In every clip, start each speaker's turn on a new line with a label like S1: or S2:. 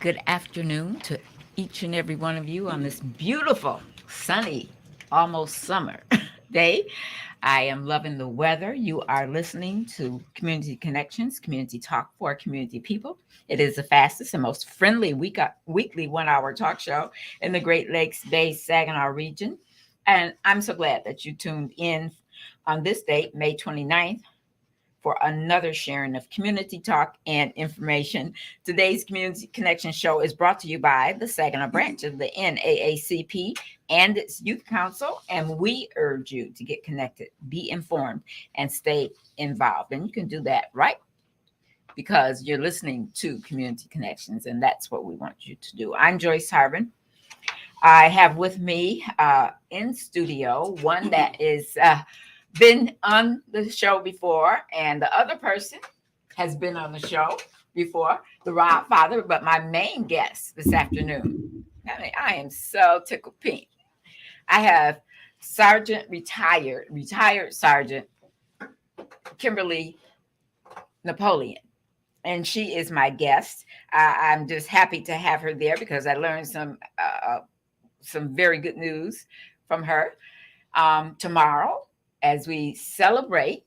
S1: Good afternoon to each and every one of you on this beautiful, sunny, almost summer day. I am loving the weather. You are listening to Community Connections, Community Talk for Community People. It is the fastest and most friendly weekly 1 hour talk show in the Great Lakes Bay Saginaw region. And I'm so glad that you tuned in on this date, May 29th, for another sharing of community talk and information. Today's Community Connection Show is brought to you by the Saginaw branch of the NAACP and its Youth Council, and we urge you to get connected, be informed, and stay involved. And you can do that, right? Because you're listening to Community Connections, and that's what we want you to do. I'm Joyce Harvin. I have with me in studio one that is been on the show before, and the other person has been on the show before, the Rob Father, but my main guest this afternoon. I mean, I am so tickled pink. I have retired Sergeant Kimberly Napoleon, and she is my guest. I'm just happy to have her there because I learned some very good news from her. Tomorrow, as we celebrate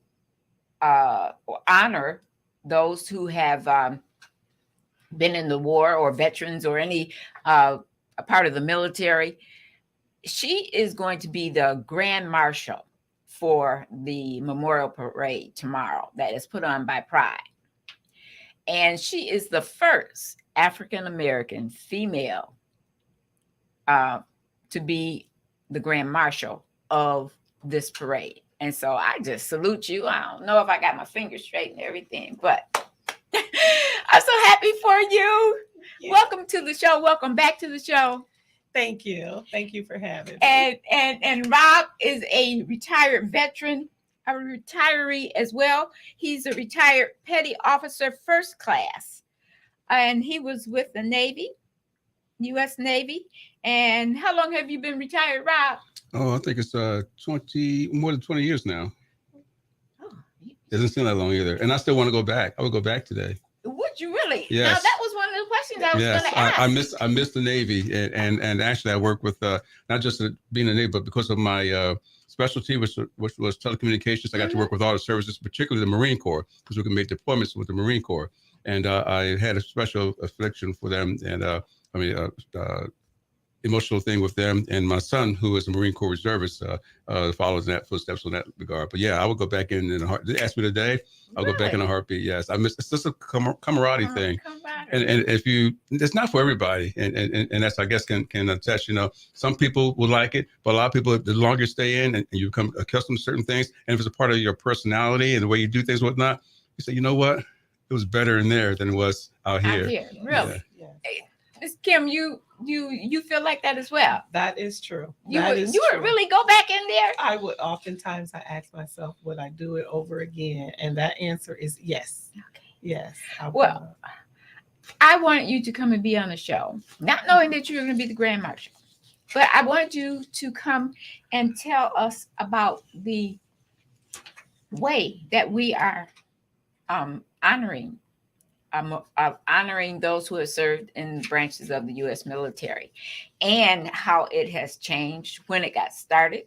S1: or honor those who have been in the war or veterans or any a part of the military, she is going to be the Grand Marshal for the Memorial Parade tomorrow that is put on by Pride. And she is the first African American female to be the Grand Marshal of this parade. And so I just salute you. I don't know if I got my fingers straight and everything, but I'm so happy for you. Yeah. Welcome to the show. Welcome back to the show.
S2: Thank you. Thank you for having
S1: me. And Rob is a retired veteran, a retiree as well. He's a retired petty officer, first class. And he was with the Navy, U.S. Navy. And how long have you been retired, Rob?
S3: Oh, I think it's more than 20 years now. Oh, it doesn't seem that long either. And I still want to go back. I would go back today.
S1: Would you really?
S3: Yes.
S1: Now, that was one of the questions I was going to ask.
S3: I miss the Navy. And actually, I work with not just being in the Navy, but because of my specialty, which was telecommunications, I got to work with all the services, particularly the Marine Corps, because we can make deployments with the Marine Corps. And I had a special affliction for them. And emotional thing with them, and my son, who is a Marine Corps reservist, follows in that footsteps in that regard. But yeah, I would go back in a heartbeat. Ask me today, I'll go back in a heartbeat. Yes, I miss. It's just a camaraderie thing, and if you, it's not for everybody, and that's, I guess, can attest. You know, some people will like it, but a lot of people, the longer you stay in and you become accustomed to certain things, and if it's a part of your personality and the way you do things, and whatnot, you say, you know what, it was better in there than it was out here.
S1: Really? Yeah. Miss Kim, you feel like that as well?
S2: That is true.
S1: You would really go back in there?
S2: I would. Oftentimes I ask myself, would I do it over again? And that answer is yes. Okay. Yes.
S1: Well, I wanted you to come and be on the show, not knowing that you were going to be the Grand Marshal, but I wanted you to come and tell us about the way that we are honoring those who have served in branches of the U.S. military, and how it has changed, when it got started,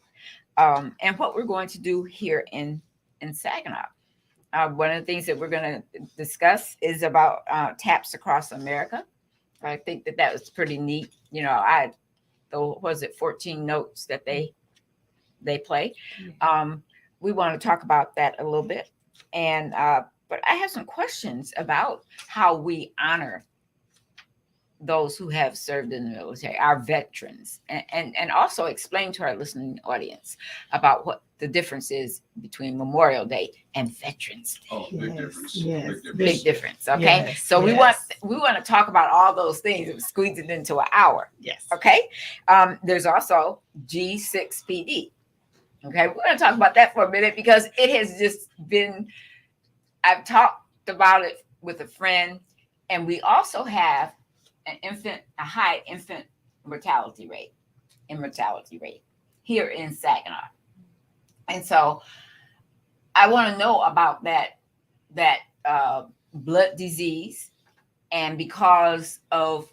S1: and what we're going to do here in Saginaw. One of the things that we're going to discuss is about taps across America. I think that was pretty neat. You know, was it 14 notes that they play? We want to talk about that a little bit, and but I have some questions about how we honor those who have served in the military, our veterans, and also explain to our listening audience about what the difference is between Memorial Day and Veterans Day.
S3: Oh, big difference.
S2: Yes.
S1: Big difference. Okay. Yes. So we want to talk about all those things and squeeze it into an hour.
S2: Yes.
S1: Okay. There's also G6PD. Okay. We're going to talk about that for a minute because it has just been, I've talked about it with a friend, and we also have a high infant mortality rate here in Saginaw. And so I want to know about that blood disease, and because of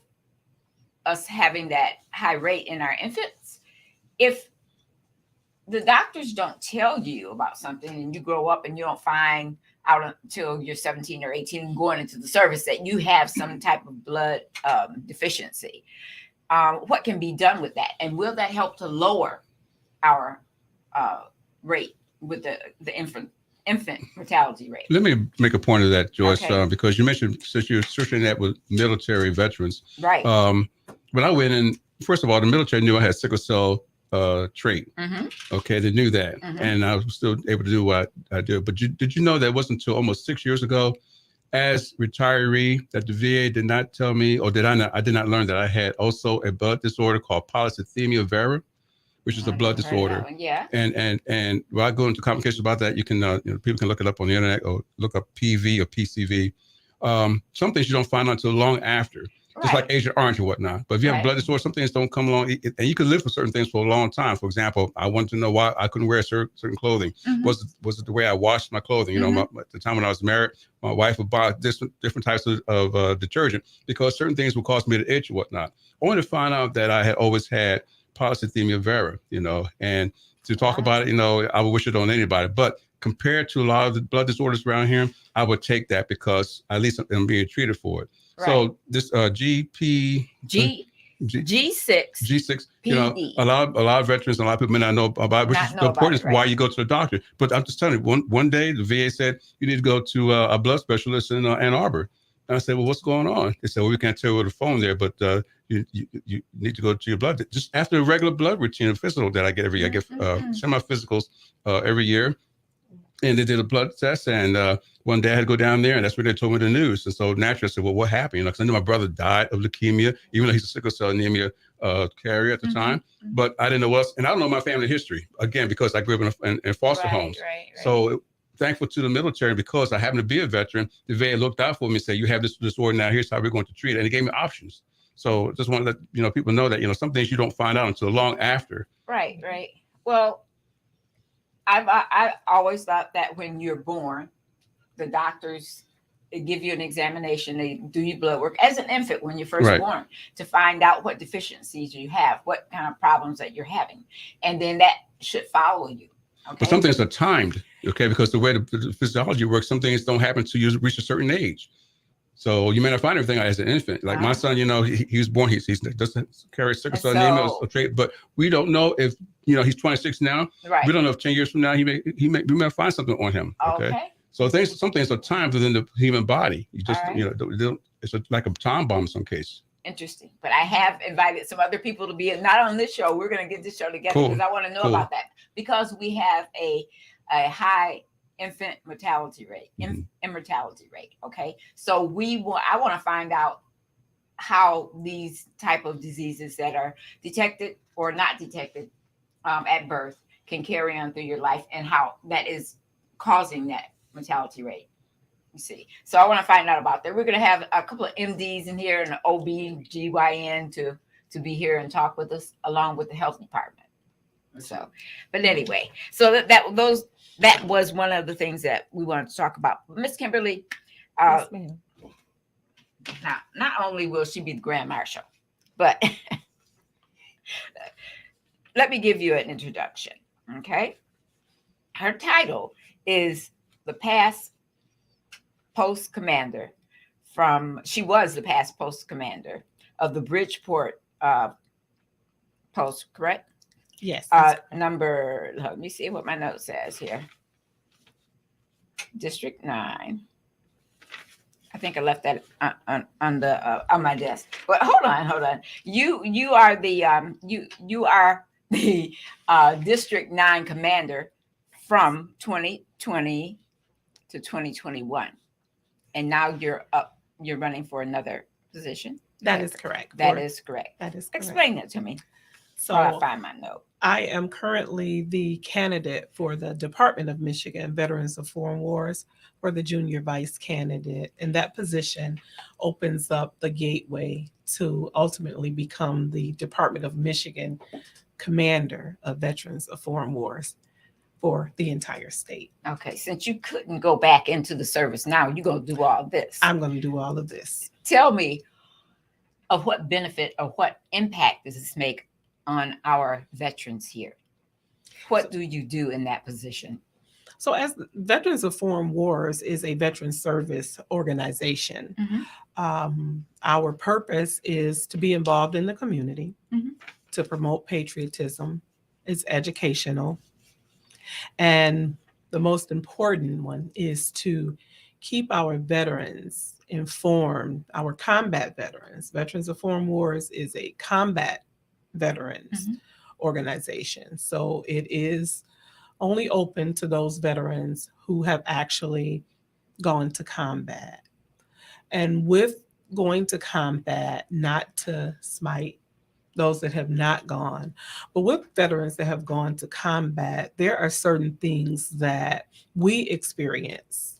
S1: us having that high rate in our infants, if the doctors don't tell you about something and you grow up and you don't find out until you're 17 or 18 and going into the service that you have some type of blood deficiency, what can be done with that? And will that help to lower our rate with the infant mortality rate?
S3: Let me make a point of that, Joyce,
S1: Okay.
S3: because you mentioned, since you're searching that with military veterans.
S1: Right.
S3: When I went in, first of all, the military knew I had sickle cell trait. Okay, they knew that, and I was still able to do what I do. But did you know that it wasn't until almost 6 years ago, as retiree, that the VA did not tell me, or did I not? I did not learn that I had also a blood disorder called polycythemia vera, which is a blood disorder.
S1: Yeah.
S3: And when I go into complications about that, you can people can look it up on the internet or look up PV or PCV. Some things you don't find out until long after. Just like Agent Orange and whatnot. But if you have blood disorder, some things don't come along, and you can live with certain things for a long time. For example, I wanted to know why I couldn't wear certain clothing. Was it the way I washed my clothing? At the time when I was married, my wife would buy different types of detergent because certain things would cause me to itch and whatnot. Only to find out that I had always had polycythemia vera, and to talk about it, I would wish it on anybody. But compared to a lot of the blood disorders around here, I would take that because at least I'm being treated for it. Right. So this G6,
S1: PD.
S3: A lot of veterans, a lot of people may not know about, which is the importance why you go to the doctor. But I'm just telling you, one day the VA said you need to go to a blood specialist in Ann Arbor. And I said, well, what's going on? They said, well, we can't tell you over the phone there, but you need to go to your blood. Just after a regular blood routine, a physical that I get every year. I get semi-physicals every year. And they did a blood test, and one day I had to go down there, and that's where they told me the news. And so naturally I said, well, what happened? Because I knew my brother died of leukemia, even though he's a sickle cell anemia carrier at the time. But I didn't know what, and I don't know my family history, again, because I grew up in foster homes. Right. So thankful to the military, because I happen to be a veteran, the VA looked out for me and said, you have this disorder now, here's how we're going to treat it. And they gave me options. So just want to let people know that, some things you don't find out until long after.
S1: Right. Well, I always thought that when you're born, the doctors give you an examination. They do your blood work as an infant when you're first born to find out what deficiencies you have, what kind of problems that you're having. And then that should follow you. Okay.
S3: But some things are timed, because the way the physiology works, some things don't happen until you reach a certain age. So you may not find everything as an infant. Like my son, he was born, he doesn't carry sickle cell anemia trait, but we don't know if, he's 26 now. Right. We don't know if 10 years from now, we may find something on him. Okay. So some things are timed within the human body. You just, it's like a time bomb in some case.
S1: Interesting. But I have invited some other people to be not on this show. We're going to get this show together because I want to know about that, because we have a high infant mortality rate, immortality rate. Okay. So I want to find out how these type of diseases that are detected or not detected at birth can carry on through your life, and how that is causing that mortality rate. You see. So I want to find out about that. We're going to have a couple of MDs in here and an OB/GYN to be here and talk with us, along with the health department. So, but anyway, so that was one of the things that we wanted to talk about. Miss Kimberly,
S2: yes, ma'am.
S1: Now, not only will she be the Grand Marshal, but let me give you an introduction. Okay. Her title is the past post commander she was the past post commander of the Bridgeport post, correct?
S2: Yes.
S1: Number, let me see what my note says here. District 9. I think I left that on my desk. But hold on. You are the District 9 commander from 2020 to 2021, and now you're running for another position.
S2: That is correct.
S1: That is correct. Explain that to me.
S2: So
S1: I find my note.
S2: I am currently the candidate for the Department of Michigan Veterans of Foreign Wars for the junior vice candidate. And that position opens up the gateway to ultimately become the Department of Michigan Commander of Veterans of Foreign Wars for the entire state.
S1: Okay, since you couldn't go back into the service now, you're going to do all this.
S2: I'm going to do all of this.
S1: Tell me, of what benefit or what impact does this make on our veterans here? What do you do in that position?
S2: So, as Veterans of Foreign Wars is a veteran service organization, our purpose is to be involved in the community,
S1: Mhm.
S2: to promote patriotism. It's educational. And the most important one is to keep our veterans informed, our combat veterans. Veterans of Foreign Wars is a combat veterans
S1: Mhm.
S2: organization. So it is only open to those veterans who have actually gone to combat. And with going to combat, not to smite those that have not gone, but with veterans that have gone to combat, there are certain things that we experience,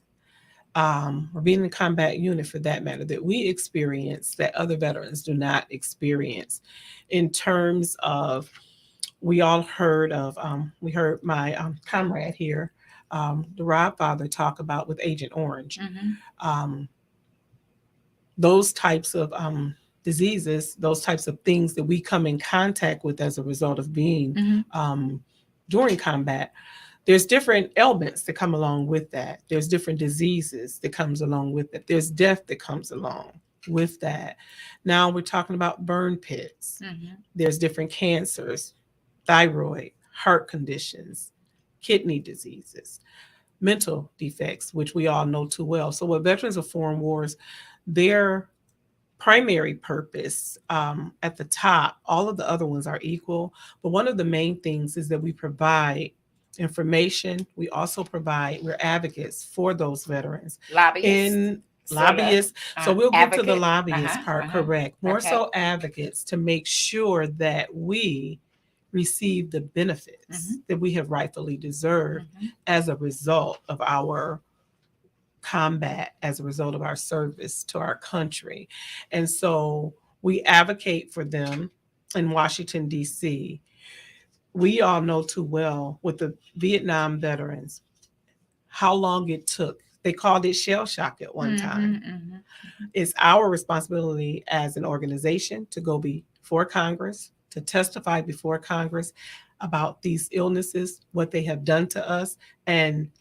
S2: or being in a combat unit for that matter, that we experience that other veterans do not experience. In terms of, we all heard of, we heard my comrade here, the Rob Father, talk about with Agent Orange.
S1: Mhm.
S2: Um, those types of diseases, those types of things that we come in contact with as a result of being
S1: Mhm.
S2: during combat, there's different ailments that come along with that. There's different diseases that comes along with it. There's death that comes along with that. Now we're talking about burn pits.
S1: Mhm.
S2: There's different cancers, thyroid, heart conditions, kidney diseases, mental defects, which we all know too well. So with Veterans of Foreign Wars, their primary purpose, at the top, all of the other ones are equal, but one of the main things is that we provide information. We also provide, we're advocates for those veterans
S1: Lobbyists,
S2: in
S1: sort of,
S2: lobbyists. So we'll get to the
S1: advocate.
S2: lobbyist
S1: Uh-huh,
S2: part,
S1: uh-huh.
S2: correct. More
S1: Okay.
S2: so advocates to make sure that we receive the benefits that we have rightfully deserved
S1: Mhm.
S2: as a result of our combat, as a result of our service to our country. And so we advocate for them in Washington, D.C. We all know too well with the Vietnam veterans how long it took. They called it shell shock at one time.
S1: Mhm.
S2: It's our responsibility as an organization to go before Congress, to testify before Congress about these illnesses, what they have done to us, and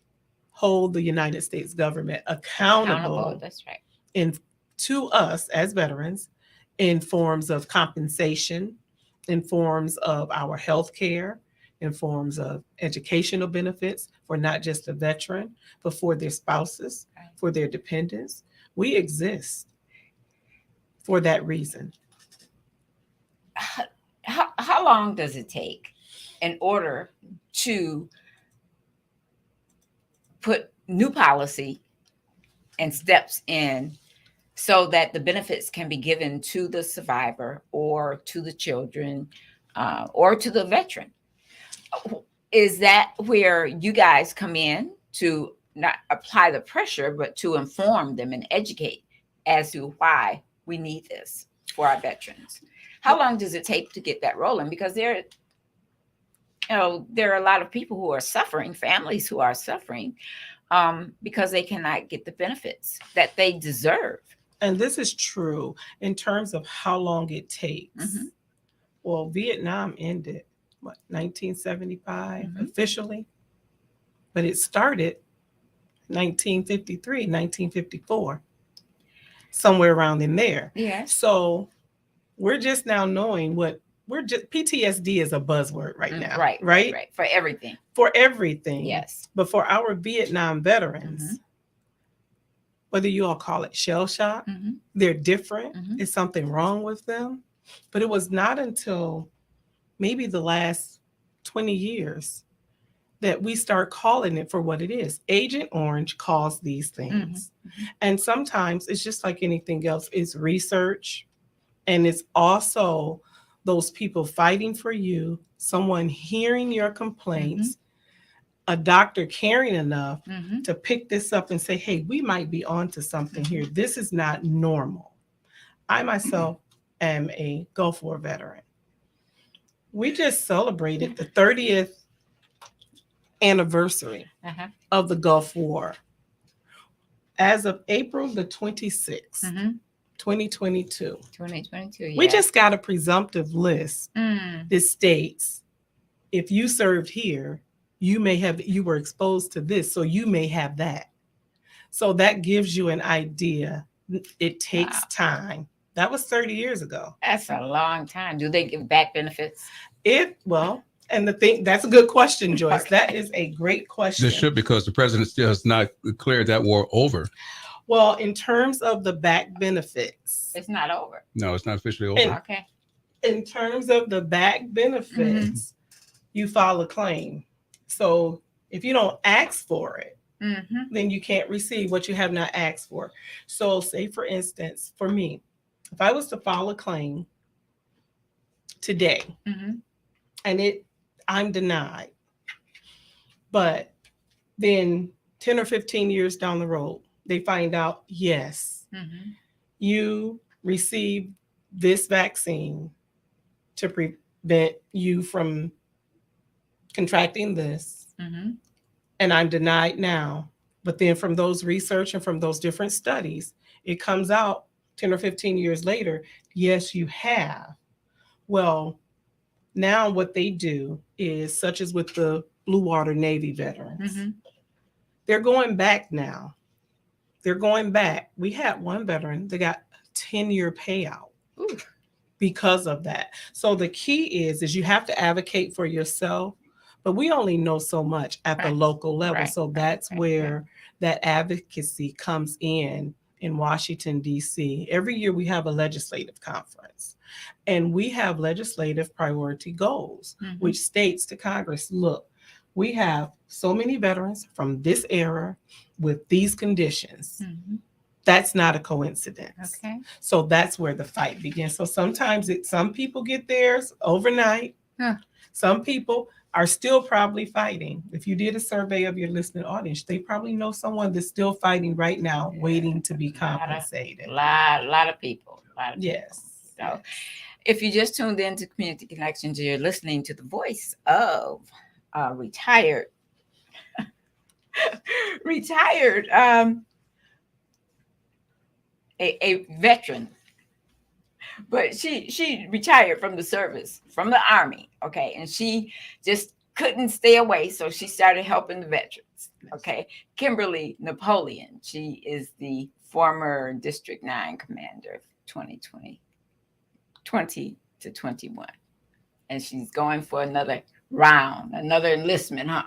S2: hold the United States government accountable
S1: That's right.
S2: in to us as veterans in forms of compensation, in forms of our health care, in forms of educational benefits for not just the veteran, but for their spouses,
S1: Right.
S2: for their dependents. We exist for that reason.
S1: How long does it take in order to put new policy and steps in so that the benefits can be given to the survivor or to the children, or to the veteran? Is that where you guys come in to not apply the pressure, but to inform them and educate as to why we need this for our veterans? How long does it take to get that rolling? Because there are a lot of people who are suffering, families who are suffering, because they cannot get the benefits that they deserve.
S2: And this is true in terms of how long it takes.
S1: Mhm.
S2: Well, Vietnam ended, what, 1975
S1: Mhm.
S2: officially, but it started 1953, 1954, somewhere around in there.
S1: Yes.
S2: So we're just now knowing what we're just, PTSD is a buzzword right now,
S1: Right. For everything.
S2: For everything.
S1: Yes.
S2: But for our Vietnam veterans, whether you all call it shell shock,
S1: Mhm.
S2: they're different.
S1: Mhm.
S2: Is something wrong with them? But it was not until maybe the last 20 years that we start calling it for what it is. Agent Orange calls these things. And sometimes it's just like anything else, it's research, and it's also those people fighting for you, someone hearing your complaints, a doctor caring enough to pick this up and say, hey, we might be onto something here. This is not normal. I myself am a Gulf War veteran. We just celebrated the 30th anniversary of the Gulf War. As of April the 26th, 2022.
S1: 2022.
S2: We
S1: Yeah.
S2: just got a presumptive list
S1: Mm,
S2: that states if you served here, you were exposed to this, so you may have that. So that gives you an idea. It takes
S1: Wow.
S2: time. That was 30 years ago.
S1: that's a long time. Do they give back benefits?
S2: And the thing that's a good question, Joyce.
S1: Okay.
S2: That is a great question.
S3: This should, because the president still has not declared that war over.
S2: Well, in terms of the back benefits,
S1: It's not over.
S3: No, it's not officially over.
S2: And-
S1: Okay.
S2: in terms of the back benefits, you file a claim. So if you don't ask for it,
S1: Mm-hmm.
S2: then you can't receive what you have not asked for. So, say for instance, for me, if I was to file a claim today
S1: Mm-hmm.
S2: and I'm denied, but then 10 or 15 years down the road, they find out, yes,
S1: Mm-hmm.
S2: you received this vaccine to prevent you from contracting this,
S1: Mm-hmm.
S2: and I'm denied now. But then from those research and from those different studies, it comes out 10 or 15 years later, yes, you have. Well, now what they do is, such as with the Blue Water Navy veterans,
S1: Mm-hmm.
S2: they're going back now. They're going back. We had one veteran that got a 10-year payout
S1: Ooh.
S2: because of that. So the key is you have to advocate for yourself, but we only know so much at the
S1: Right.
S2: local level.
S1: Right.
S2: So that's
S1: Right.
S2: where that advocacy comes in Washington, D.C. Every year we have a legislative conference, and we have legislative priority goals,
S1: Mhm.
S2: which states to Congress, look, we have so many veterans from this era with these conditions.
S1: Mhm.
S2: That's not a coincidence.
S1: Okay.
S2: So that's where the fight begins. So sometimes some people get theirs overnight.
S1: Huh.
S2: Some people are still probably fighting. If you did a survey of your listening audience, they probably know someone that's still fighting right now,
S1: Yeah.
S2: waiting to be
S1: Lot of-
S2: compensated.
S1: Lot of people. Lot of people.
S2: Yes.
S1: So,
S2: yes.
S1: if you just tuned in to Community Connections, you're listening to the voice of retired, a veteran, but she retired from the service, from the Army, okay, and she just couldn't stay away, so she started helping the veterans, okay. Kimberly Napoleon, she is the former District 9 commander of 2020 to 21, and she's going for another round, another enlistment, huh?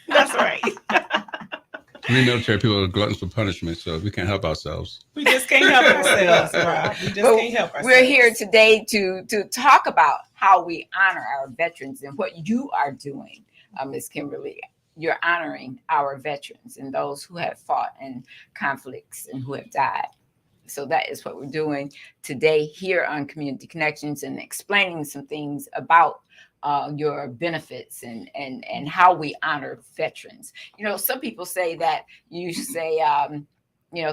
S2: That's right.
S3: We military people are gluttons for punishment, so we can't help ourselves.
S2: We just can't help ourselves, Rob. We just
S1: But
S2: can't help ourselves.
S1: We're here today to talk about how we honor our veterans and what you are doing, Ms. Kimberly. You're honoring our veterans and those who have fought in conflicts and who have died. So that is what we're doing today here on Community Connections, and explaining some things about your benefits and how we honor veterans. You know, some people say that you say,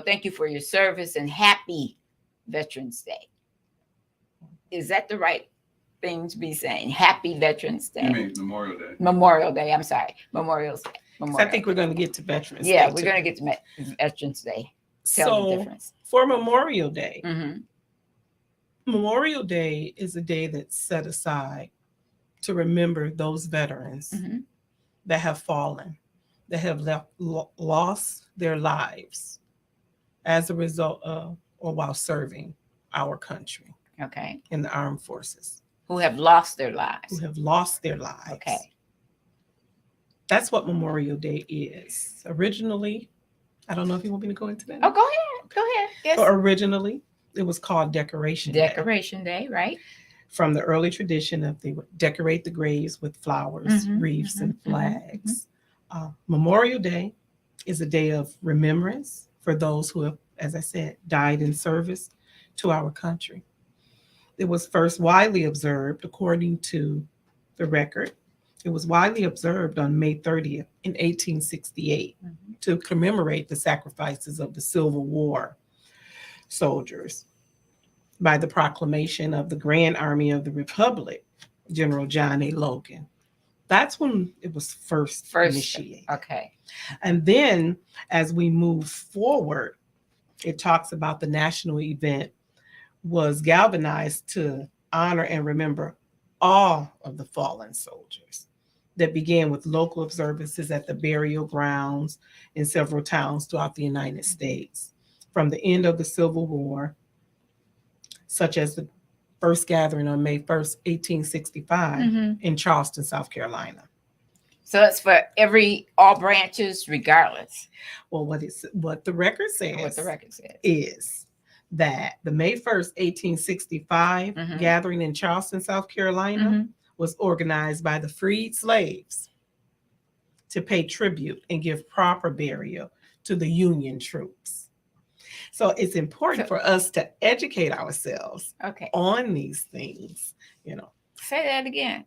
S1: thank you for your service and happy Veterans Day. Is that the right thing to be saying? Happy Veterans Day.
S3: You mean Memorial Day?
S1: Memorial Day. I'm sorry. Memorial Day.
S2: I think we're going to get to Veterans
S1: Yeah,
S2: Day
S1: we're
S2: too.
S1: going to get to Veterans Day. Tell the
S2: So
S1: difference.
S2: for Memorial Day,
S1: Mm-hmm.
S2: Memorial Day is a day that's set aside to remember those veterans
S1: Mm-hmm.
S2: that have fallen, that have lost their lives as a result of or while serving our country
S1: Okay.
S2: in the armed forces,
S1: Who have lost their
S2: who
S1: lives.
S2: have lost their lives.
S1: Okay.
S2: That's what Memorial Day is. Originally, I don't know if you want me to go into that.
S1: Oh, go ahead. Go ahead. Yes.
S2: So originally, it was called Decoration Day.
S1: Decoration Day, right?
S2: From the early tradition of they would decorate the graves with flowers,
S1: Mhm,
S2: wreaths,
S1: mhm,
S2: and flags. Memorial Day is a day of remembrance for those who have, as I said, died in service to our country. It was first widely observed, according to the record, it was widely observed on May 30th in 1868
S1: Mhm.
S2: to commemorate the sacrifices of the Civil War soldiers by the proclamation of the Grand Army of the Republic, General John A. Logan. That's when it was first initiated.
S1: Okay.
S2: And then as we move forward, it talks about the national event was galvanized to honor and remember all of the fallen soldiers that began with local observances at the burial grounds in several towns throughout the United States. From the end of the Civil War, such as the first gathering on May 1st, 1865, in Charleston, South Carolina.
S1: So it's for all branches, regardless.
S2: Well, what the record says is that the May 1st, 1865 gathering in Charleston, South Carolina was organized by the freed slaves to pay tribute and give proper burial to the Union troops. So it's important for us to educate ourselves on these things,
S1: Say that again.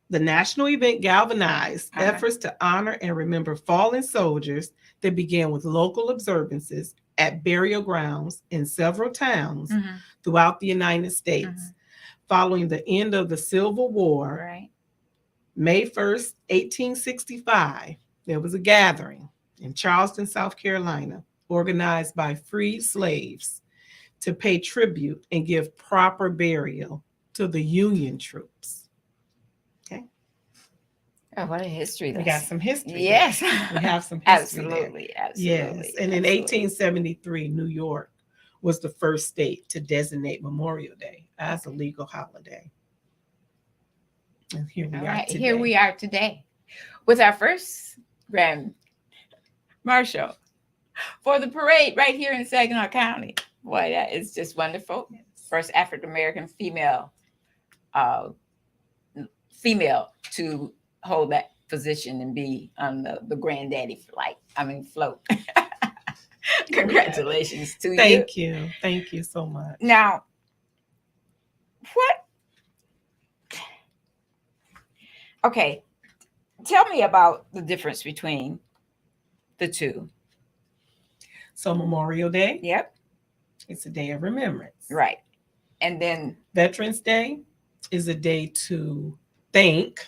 S2: The national event galvanized efforts to honor and remember fallen soldiers that began with local observances at burial grounds in several towns throughout the United States. Following the end of the Civil War, May 1st, 1865, there was a gathering in Charleston, South Carolina, organized by freed slaves to pay tribute and give proper burial to the Union troops. Okay.
S1: Oh, what a history!
S2: We got some history.
S1: Yes,
S2: there. We have some history.
S1: Absolutely.
S2: Yes, and in 1873, New York was the first state to designate Memorial Day as a legal holiday. And here we are today
S1: with our first Grand Marshal for the parade right here in Saginaw County. Boy, that is just wonderful. Yes. First African American female to hold that position and be on the granddaddy float. Congratulations to you.
S2: Thank you. Thank you so much.
S1: Now, tell me about the difference between the two.
S2: So Memorial Day.
S1: Yep.
S2: It's a day of remembrance.
S1: Right. And then
S2: Veterans Day is a day to thank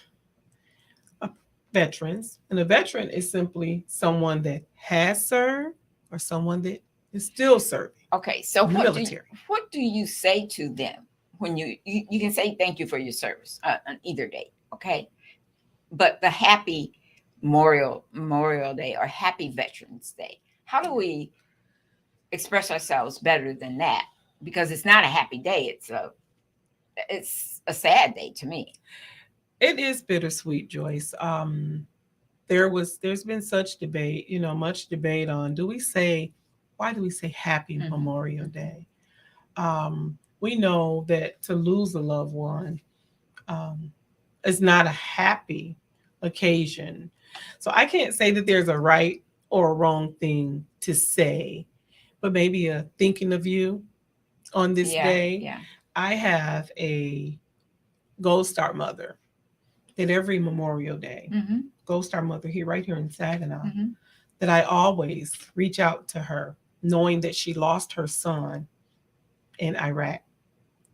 S2: veterans. And a veteran is simply someone that has served or someone that is still serving.
S1: Okay. So
S2: military.
S1: What do you say to them when you can say thank you for your service on either day? Okay. But the happy Memorial Day or happy Veterans Day, how do we express ourselves better than that? Because it's not a happy day. It's a sad day to me.
S2: It is bittersweet, Joyce. There's been such debate, much debate on why do we say happy Memorial Day? We know that to lose a loved one is not a happy occasion. So I can't say that there's a right or a wrong thing to say, but maybe a thinking of you on this day.
S1: Yeah.
S2: I have a Gold Star mother that every Memorial Day, Gold Star mother right here in Saginaw, that I always reach out to her, knowing that she lost her son in Iraq,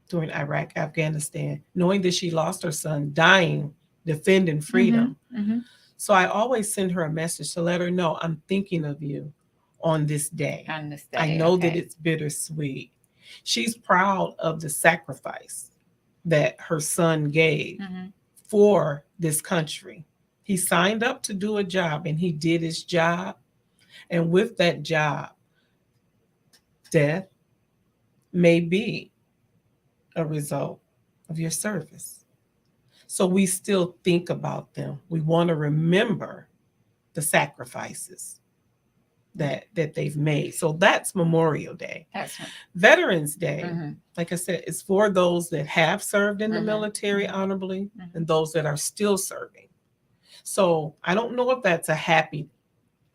S2: during Afghanistan, knowing that she lost her son dying, defending freedom. So I always send her a message to let her know I'm thinking of you on this day. I know that it's bittersweet. She's proud of the sacrifice that her son gave for this country. He signed up to do a job and he did his job. And with that job, death may be a result of your service. So we still think about them. We want to remember the sacrifices that they've made. So that's Memorial Day. Veterans Day, like I said, is for those that have served in the military honorably and those that are still serving. So I don't know if that's a happy,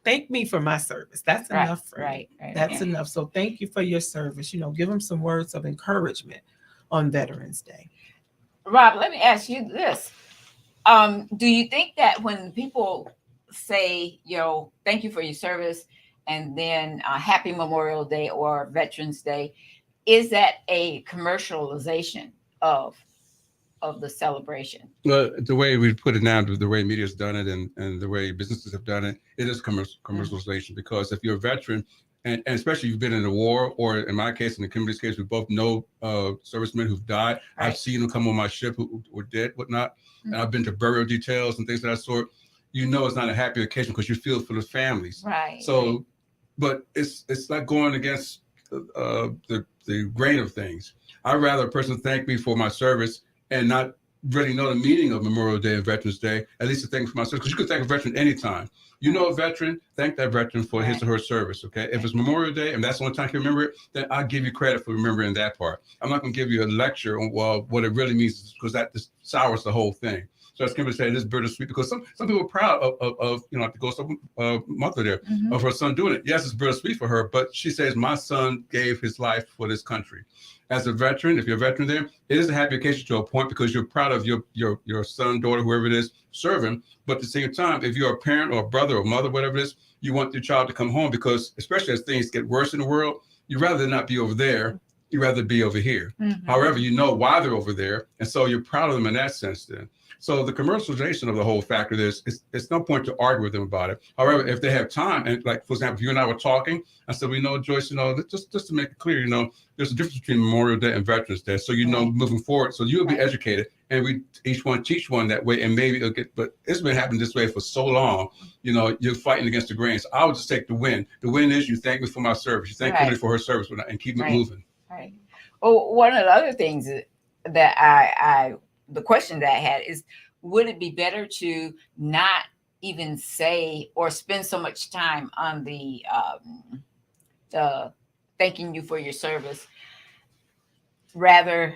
S2: thank me for my service. That's enough for me. That's enough. So thank you for your service. Give them some words of encouragement on Veterans Day.
S1: Rob, let me ask you this. Do you think that when people say, thank you for your service, and then Happy Memorial Day or Veterans Day, is that a commercialization of the celebration?
S3: Well, the way we put it now, the way media's done it and the way businesses have done it, it is commercialization. Because if you're a veteran, and especially if you've been in a war, or in my case, in the Kimberly's case, we both know servicemen who've died.
S1: Right.
S3: I've seen them come on my ship who were dead, whatnot.
S1: Mm-hmm.
S3: And I've been to burial details and things of that sort. You know, it's not a happy occasion because you feel for the families.
S1: Right.
S3: So, but it's like going against the grain of things. I'd rather a person thank me for my service and not really know the meaning of Memorial Day and Veterans Day, at least to thank for my service. Because you can thank a veteran anytime. You know a veteran, thank that veteran for his or her service, okay? If it's Memorial Day and that's the only time you remember it, then I'll give you credit for remembering that part. I'm not going to give you a lecture on what it really means, because that just sours the whole thing. So as Kimberly said, it is bittersweet because some people are proud of the ghost of mother there,
S1: Mm-hmm.
S3: of her son doing it. Yes, it's bittersweet for her, but she says, my son gave his life for this country. As a veteran, if you're a veteran there, it is a happy occasion to a point because you're proud of your son, daughter, whoever it is, serving. But at the same time, if you're a parent or a brother or mother, whatever it is, you want your child to come home because, especially as things get worse in the world, you'd rather not be over there. You'd rather be over here.
S1: Mm-hmm.
S3: However, you know why they're over there. And so you're proud of them in that sense then. So the commercialization of the whole factor is, it's no point to argue with them about it. However, if they have time, and like, for example, if you and I were talking, I said, Joyce, just to make it clear, there's a difference between Memorial Day and Veterans Day. So, moving forward, so you'll be educated, and we each one teach one that way, and maybe it'll get, but it's been happening this way for so long, you're fighting against the grain. So I would just take the win. The win is you thank me for my service. You thank me for her service, and keep it moving.
S1: Right. Well, one of the other things that the question that I had is, would it be better to not even say or spend so much time on the thanking you for your service, rather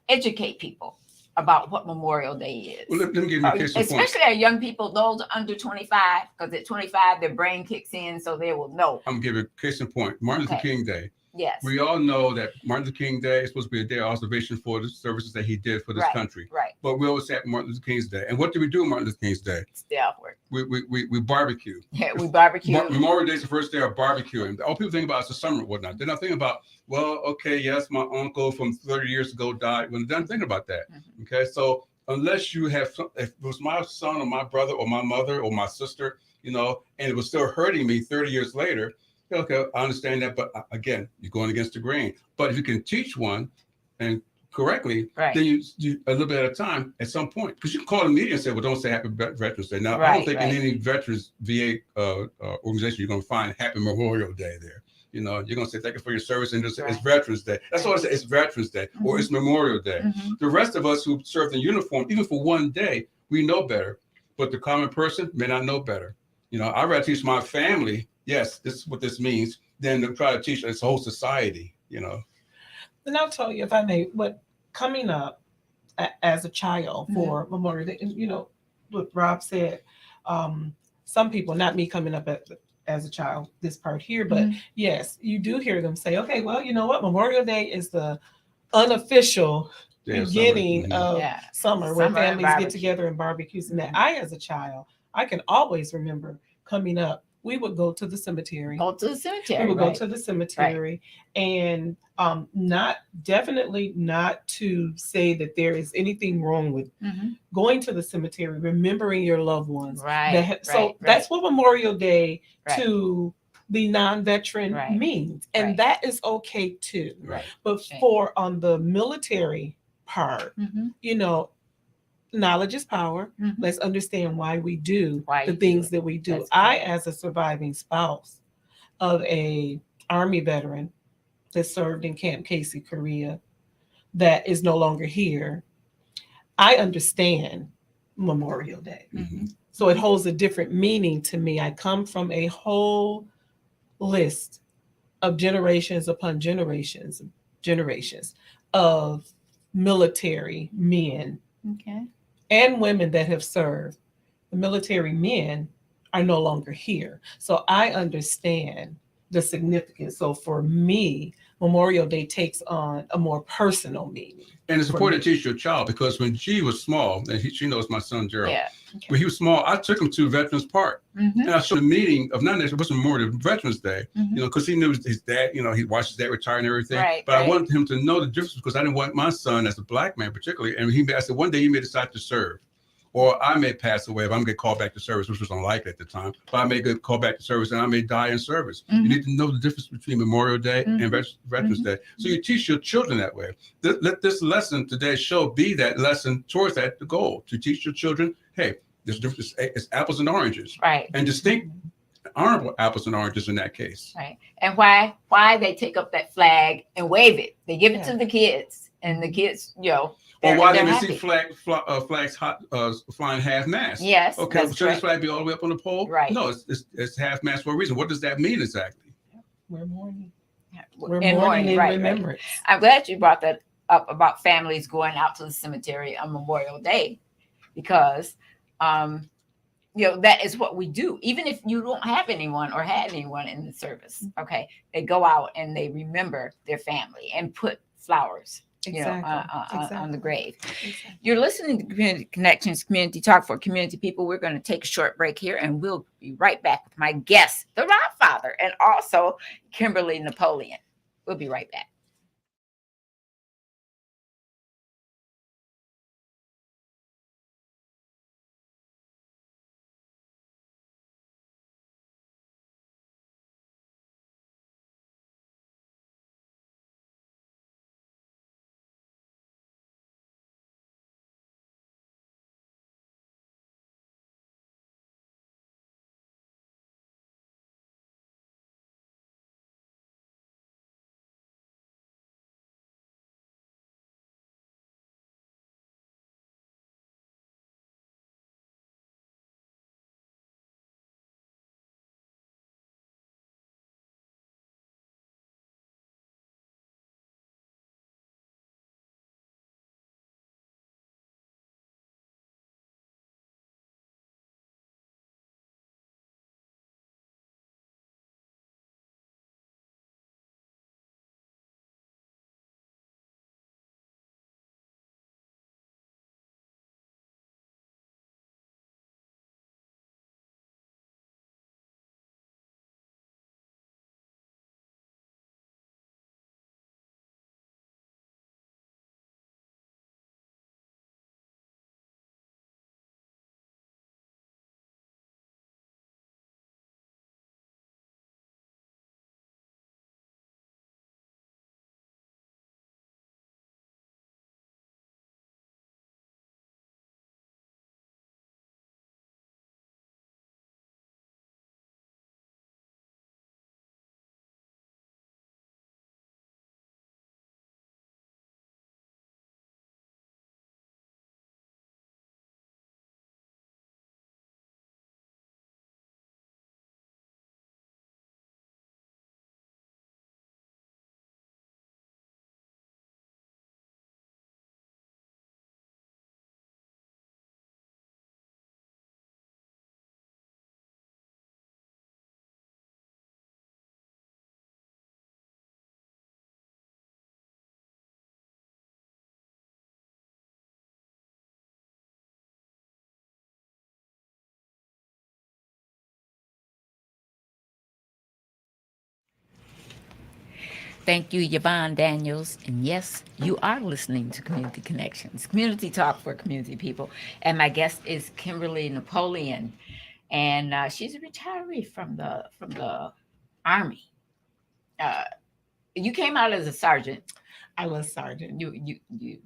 S1: educate people about what Memorial Day is?
S3: Well, let me give you a case in point.
S1: Especially our young people, those under 25, because at 25, their brain kicks in, so they will know.
S3: I'm going to give you a case in point. Martin Luther King Day.
S1: Yes.
S3: We all know that Martin Luther King Day is supposed to be a day of observation for the services that he did for this country.
S1: Right.
S3: But we always say Martin Luther King's Day. And what do we do on Martin Luther King's Day?
S1: Stay off work.
S3: We barbecue.
S1: Yeah, we barbecue.
S3: Memorial Day is the first day of barbecuing. All people think about is the summer and whatnot. They're not thinking about, yes, my uncle from 30 years ago died. When they're not thinking about that. Mm-hmm. Okay, so unless you have, if it was my son or my brother or my mother or my sister, and it was still hurting me 30 years later, okay, I understand that, but again, you're going against the grain. But if you can teach one and correctly, then you a little bit at a time at some point, because you can call the media and say, well, don't say Happy Veterans Day. Now, I don't think in any Veterans VA organization you're going to find Happy Memorial Day there. You're going to say thank you for your service, and just say it's Veterans Day. That's all I say. It's Veterans Day, or it's Memorial Day. Mm-hmm. The rest of us who served in uniform, even for one day, we know better. But the common person may not know better. I'd rather teach my family, yes, this is what this means, than to try to teach this whole society,
S2: And I'll tell you, if I may, what coming up as a child for Memorial Day, and what Rob said, some people, not me coming up as a child, this part here, but yes, you do hear them say, okay, well, you know what, Memorial Day is the unofficial beginning of summer where families get together and barbecues. And that as a child, I can always remember coming up, we would go to the cemetery. We would go to the cemetery, and definitely not to say that there is anything wrong with going to the cemetery, remembering your loved ones. That's what Memorial Day to the non-veteran means, and that is okay too. But for on the military part, knowledge is power. Let's understand why we do the things that we do. I, as a surviving spouse of a Army veteran that served in Camp Casey, Korea, that is no longer here, I understand Memorial Day. So it holds a different meaning to me. I come from a whole list of generations upon generations of military men and women that have served. The military men are no longer here. So I understand the significance. So for me, Memorial Day takes on a more personal meaning.
S3: And it's important to teach your child, because when G was small, and she knows my son Gerald, when he was small, I took him to Veterans Park, and I showed the meaning of not necessarily Memorial Veterans Day, because he knew his dad, he watched his dad retire and everything. But I wanted him to know the difference, because I didn't want my son, as a black man particularly, and I said one day he may decide to serve. or I may pass away if I'm get called back to service, which was unlikely at the time. But I may get called back to service and I may die in service.
S1: Mhm.
S3: You need to know the difference between Memorial Day and Veterans Day. So you teach your children that way. Let this lesson today's show be that lesson towards that the goal to teach your children. Hey, there's difference. It's apples and oranges,
S1: Right.
S3: and distinct, honorable apples and oranges in that case.
S1: Right. And why they take up that flag and wave it? They give it to the kids, and the kids,
S3: Or why they see flags flying half mast.
S1: Yes.
S3: Okay. Should this flag be all the way up on the pole?
S1: Right.
S3: No, it's half mast for a reason. What does that mean exactly?
S2: We're mourning.
S1: We're
S2: mourning in
S1: right,
S2: remembrance.
S1: Right. I'm glad you brought that up about families going out to the cemetery on Memorial Day, because that is what we do. Even if you don't have anyone or had anyone in the service, okay, they go out and they remember their family and put flowers, on the grave.
S2: Exactly.
S1: You're listening to Community Connections, Community Talk for Community People. We're going to take a short break here, and we'll be right back with my guest, the Godfather, and also Kimberly Napoleon. We'll be right back. Thank you, Yvonne Daniels. And yes, you are listening to Community Connections, Community Talk for Community People. And my guest is Kimberly Napoleon, and she's a retiree from the Army. You came out as a sergeant.
S2: I was sergeant.
S1: You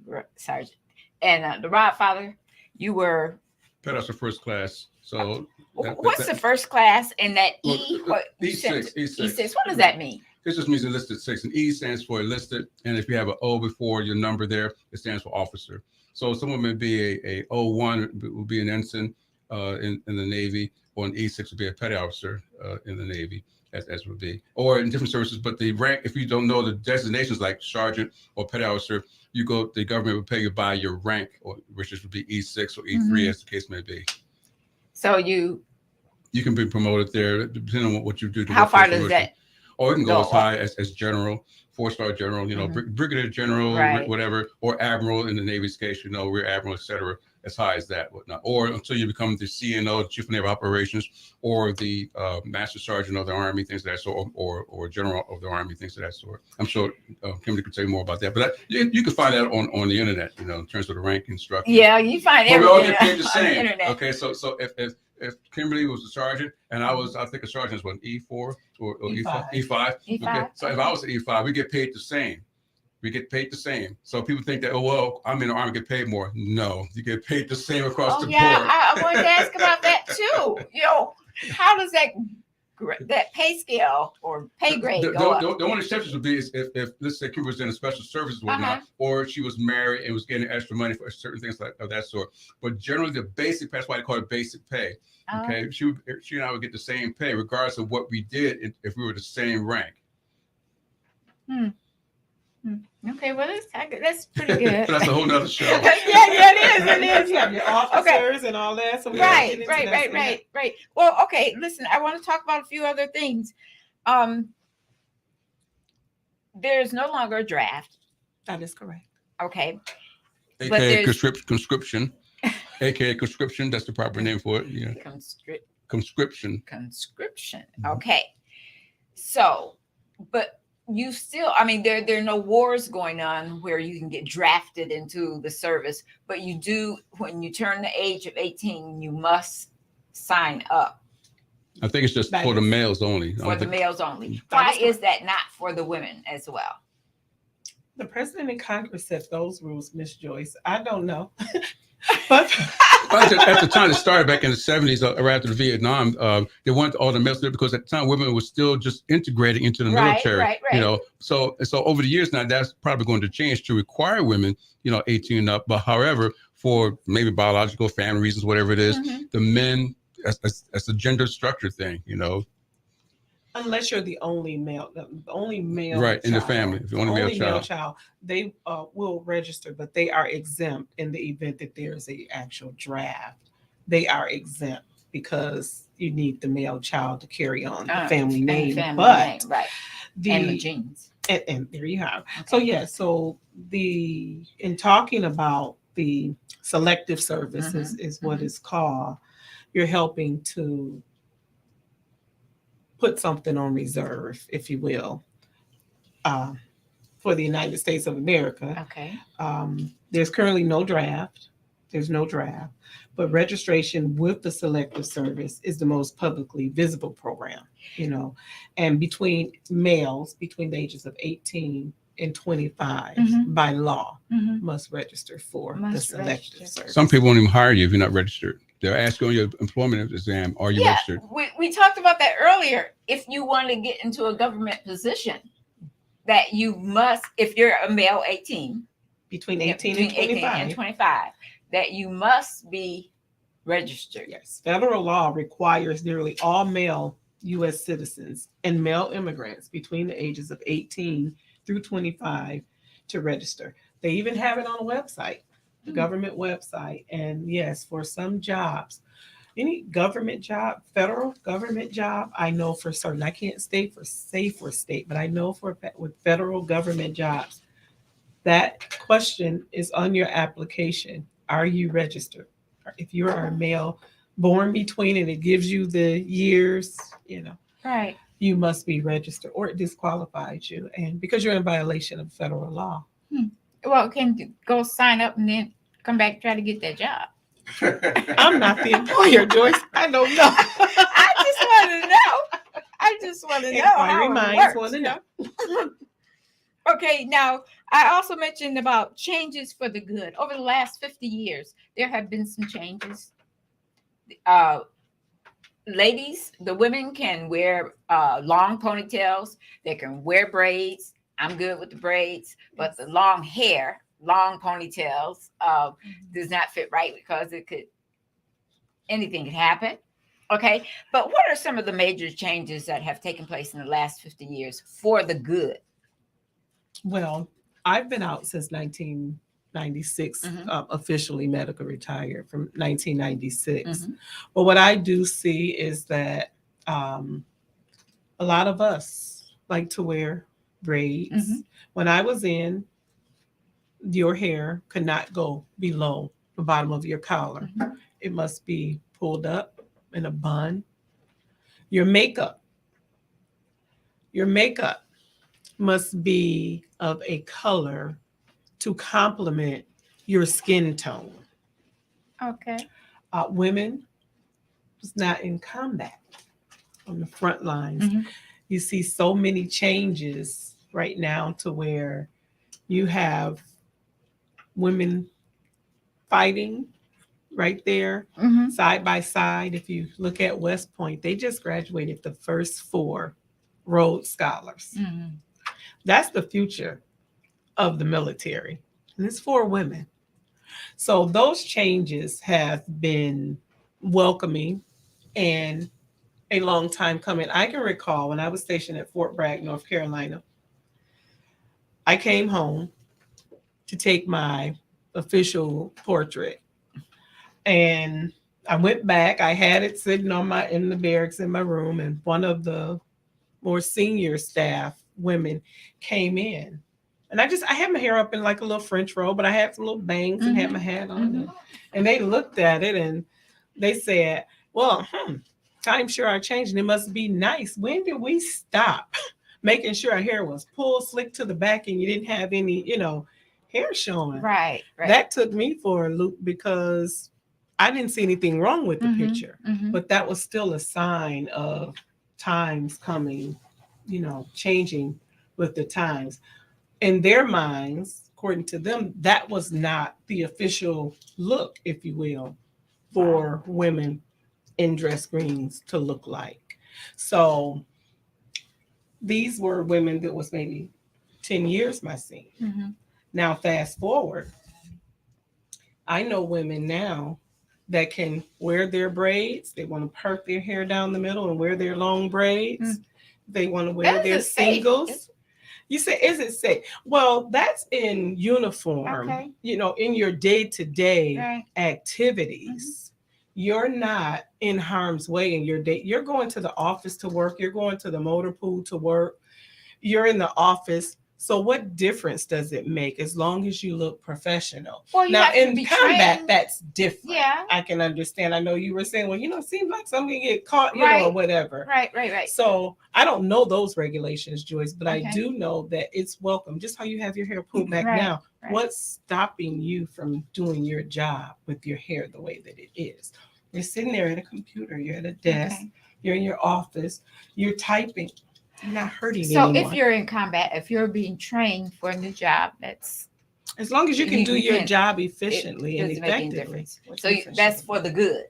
S1: were sergeant, and the Godfather, you were.
S3: That's the first class. So
S1: what's the first class in that E? What
S3: E6.
S1: E6. What does that mean?
S3: This just means enlisted 6. And E stands for enlisted. And if you have an O before your number there, it stands for officer. So someone may be a O1 would be an ensign in the Navy, or an E6 would be a petty officer in the Navy, as would be, or in different services. But the rank, if you don't know the designations like sergeant or petty officer, the government would pay you by your rank, or which would be E6 or E3, as the case may be.
S1: So you
S3: can be promoted there depending on what you do.
S1: How far does that?
S3: Or it can go as high as general, 4-star general, brigadier general, whatever, or admiral in the Navy's case, rear admiral, etc. as high as that, whatnot, or until you become the CNO, Chief of Naval Operations, or the Master Sergeant of the Army, things of that sort, or General of the Army, things of that sort. I'm sure Kimberly could tell you more about that, but you can find that on the internet, in terms of the ranking structure.
S1: Yeah, you find
S3: but we all
S1: everything
S3: get paid the
S1: on the
S3: same.
S1: internet.
S3: Okay, so if Kimberly was a sergeant and I think a sergeant is what, E4 or E5? E5.
S1: E5.
S3: Okay, so if I was an E5, we get paid the same. We get paid the same. So people think that, oh, well, I'm in the Army, get paid more. No, you get paid the same across the board.
S1: I wanted to ask about that too. How does that pay scale or pay grade go up?
S3: The only exceptions would be is if let's say Kimberly was in a special services or whatnot, or she was married and was getting extra money for certain things of that sort. But generally, the basic pay, that's why they call it basic pay. Okay, she and I would get the same pay regardless of what we did if we were the same rank.
S1: Okay, well, that's pretty good.
S3: That's a whole nother show.
S1: Yeah, it is.
S2: You have your officers and all that. So
S1: Right. Well, okay, listen, I want to talk about a few other things. There's no longer a draft.
S2: That is correct.
S1: Okay.
S3: AKA conscription. AKA conscription. That's the proper name for it. Yeah. Conscription.
S1: Okay. So, but you still, there are no wars going on where you can get drafted into the service, but you do, when you turn the age of 18, you must sign up.
S3: I think it's just for the males only.
S1: Males only. Why is that not for the women as well?
S2: The president and Congress set those rules, Miss Joyce. I don't know. But
S3: at the time it started back in the 70s, right after the Vietnam, they wanted all the males there because at the time women were still just integrating into the military. Right. So over the years now, that's probably going to change to require women, 18 and up. But however, for maybe biological family reasons, whatever it is, the men, that's a gender structure thing,
S2: Unless you're the only male,
S3: right, in the family, if you're only male child,
S2: they will register, but they are exempt in the event that there's a actual draft. They are exempt because you need the male child to carry on the family name. And the genes. And there you have. Okay. So in talking about the selective service is what it's called. You're helping to put something on reserve, if you will, for the United States of America.
S1: Okay.
S2: There's currently no draft. There's no draft, but registration with the selective service is the most publicly visible program, and between males between the ages of 18 and 25 by law must register for the selective service.
S3: Some people won't even hire you if you're not registered. They'll ask you on your employment exam, are you registered?
S1: We talked about that earlier. If you want to get into a government position, that you must, if you're a male 18,
S2: between 18 and 25,
S1: that you must be registered.
S2: Yes. Federal law requires nearly all male U.S. citizens and male immigrants between the ages of 18 through 25 to register. They even have it on a website. The government website. And yes, for some jobs, any government job, federal government job, I know for certain, I can't say for state, but I know with federal government jobs, that question is on your application. Are you registered? If you are a male born between and it gives you the years,
S1: right,
S2: you must be registered or it disqualifies you. And because you're in violation of federal law.
S1: Well, can you go sign up and then come back and try to get that job?
S2: I'm not the employer, Joyce. I don't know.
S1: I just want to know.
S2: Inquiry minds want to know.
S1: Okay, now I also mentioned about changes for the good. Over the last 50 years, there have been some changes. Ladies, the women can wear long ponytails. They can wear braids. I'm good with the braids, but the long ponytails does not fit right because anything could happen. Okay. But what are some of the major changes that have taken place in the last 50 years for the good?
S2: Well, I've been out since 1996, officially medical retired from 1996. But what I do see is that a lot of us like to wear braids. When I was in, your hair could not go below the bottom of your collar.
S1: Mhm.
S2: It must be pulled up in a bun. Your makeup. Your makeup must be of a color to complement your skin tone.
S1: Okay.
S2: Women was not in combat on the front lines.
S1: Mhm.
S2: You see so many changes right now to where you have women fighting right there
S1: Mhm.
S2: side by side. If you look at West Point, they just graduated the first 4 Rhodes Scholars.
S1: Mhm.
S2: That's the future of the military. And it's for women. So those changes have been welcoming and a long time coming. I can recall when I was stationed at Fort Bragg, North Carolina, I came home to take my official portrait. And I went back. I had it sitting on my in the barracks in my room, and one of the more senior staff women came in. And I had my hair up in like a little French roll, but I had some little bangs and had my hat on.
S1: Mhm.
S2: And they looked at it and they said, well, times sure are changing. It must be nice. When did we stop making sure our hair was pulled slick to the back and you didn't have any, hair showing?
S1: Right. Right.
S2: That took me for a loop because I didn't see anything wrong with the
S1: Mhm.
S2: picture,
S1: Mhm.
S2: but that was still a sign of times coming, changing with the times. In their minds, according to them, that was not the official look, if you will, for women in dress greens to look like. So these were women that was maybe 10 years my senior.
S1: Mhm.
S2: Now, fast forward, I know women now that can wear their braids. They want to part their hair down the middle and wear their long braids.
S1: Mm.
S2: They want to wear
S1: That
S2: their
S1: is safe.
S2: singles. You say, is it safe? Well, that's in uniform,
S1: Okay.
S2: in your day to day
S1: Right.
S2: activities. You're not in harm's way in your day. You're going to the office to work, you're going to the motor pool to work, you're in the office. So what difference does it make as long as you look professional?
S1: Well, you
S2: Now
S1: have to
S2: in
S1: be
S2: combat,
S1: trained.
S2: that's different.
S1: Yeah.
S2: I can understand. I know you were saying, well, it seems like something get caught, or
S1: Right.
S2: whatever.
S1: Right. Right. Right.
S2: So I don't know those regulations, Joyce, but I
S1: Okay.
S2: do know that it's welcome. Just how you have your hair pulled back
S1: Right,
S2: now.
S1: right.
S2: What's stopping you from doing your job with your hair the way that it is? You're sitting there at a computer, you're at a desk,
S1: Okay.
S2: you're in your office, you're typing, you're not hurting
S1: So
S2: anyone.
S1: if you're in combat, if you're being trained for a new job, that's
S2: as long as you can do
S1: you
S2: your
S1: can-
S2: job efficiently and
S1: doesn't make any
S2: effectively.
S1: difference. So that's for the good.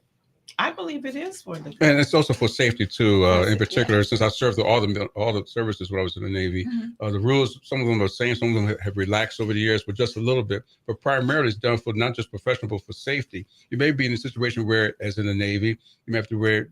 S2: I believe it is for the good.
S3: And it's also for safety too.
S1: For
S3: In
S1: sa-
S3: particular,
S1: yeah.
S3: since I served all the services when I was in the Navy,
S1: Mhm.
S3: the rules, some of them are the same, some of them have relaxed over the years, but just a little bit. But primarily, it's done for not just professional, but for safety. You may be in a situation where, as in the Navy, you may have to wear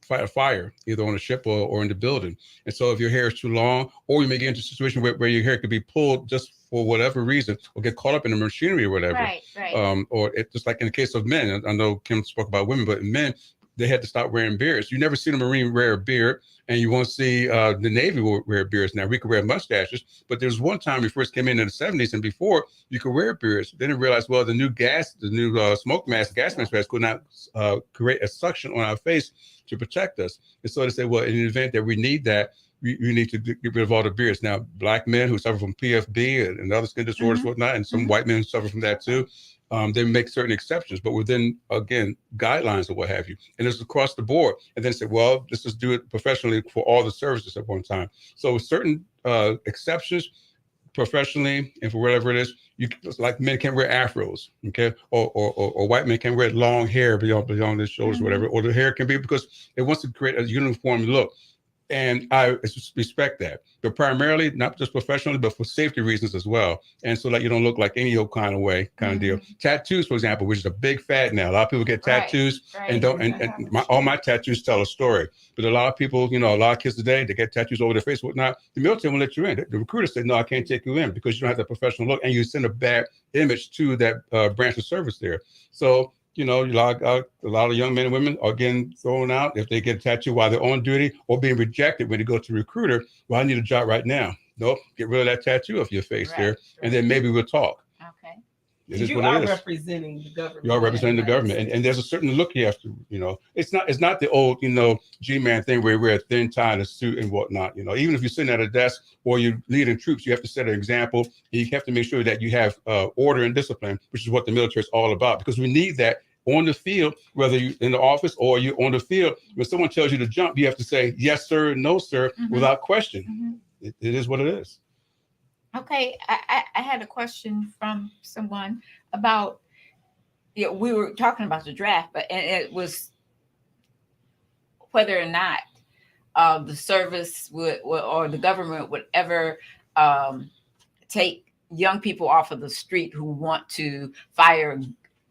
S3: fight a fire either on a ship or in the building. And so, if your hair is too long, or you may get into a situation where your hair could be pulled just for whatever reason, or get caught up in the machinery or whatever.
S1: Right. Right.
S3: Or just like in the case of men, I know Kim spoke about women, but men, they had to stop wearing beards. You never see the Marine wear a beard, and you won't see the Navy wear beards now. We could wear mustaches, but there was one time we first came in the 70s and before, you could wear beards. Then they realized, well, the new smoke mask, gas mask could not create a suction on our face to protect us. And so they said, well, in the event that we need that, we need to get rid of all the beards. Now, black men who suffer from PFB and other skin disorders, whatnot, and some white men who suffer from that too, they make certain exceptions, but within, again, guidelines or what have you. And it's across the board. And then say, well, let's just do it professionally for all the services at one time. So with certain exceptions, professionally and for whatever it is, like men can't wear afros, okay, or white men can wear long hair beyond their shoulders, whatever, or the hair can be because it wants to create a uniform look. And I respect that, but primarily not just professionally, but for safety reasons as well. And so that you don't look like any old kind of deal. Tattoos, for example, which is a big fad now. A lot of people get tattoos and don't, and all my tattoos tell a story. But a lot of people, a lot of kids today, they get tattoos over their face, whatnot. The military won't let you in. The recruiter said, no, I can't take you in because you don't have that professional look, and you send a bad image to that branch of service there. So, a lot of young men and women are getting thrown out if they get a tattoo while they're on duty or being rejected when they go to the recruiter. Well, I need a job right now. Nope, get rid of that tattoo off your face there, and then maybe we'll talk.
S1: Okay.
S3: It is
S2: You
S3: what
S2: are
S3: it is.
S2: representing the government.
S3: You are representing the government, and there's a certain look you have to, it's not the old, G-man thing where you wear a thin tie and a suit and whatnot. Even if you're sitting at a desk or you're leading troops, you have to set an example. And you have to make sure that you have order and discipline, which is what the military is all about, because we need that on the field, whether you're in the office or you're on the field. When someone tells you to jump, you have to say yes, sir, no, sir, without question. It is what it is.
S1: Okay, I had a question from someone about, we were talking about the draft, but and it was whether or not the service would or the government would ever take young people off of the street who want to fire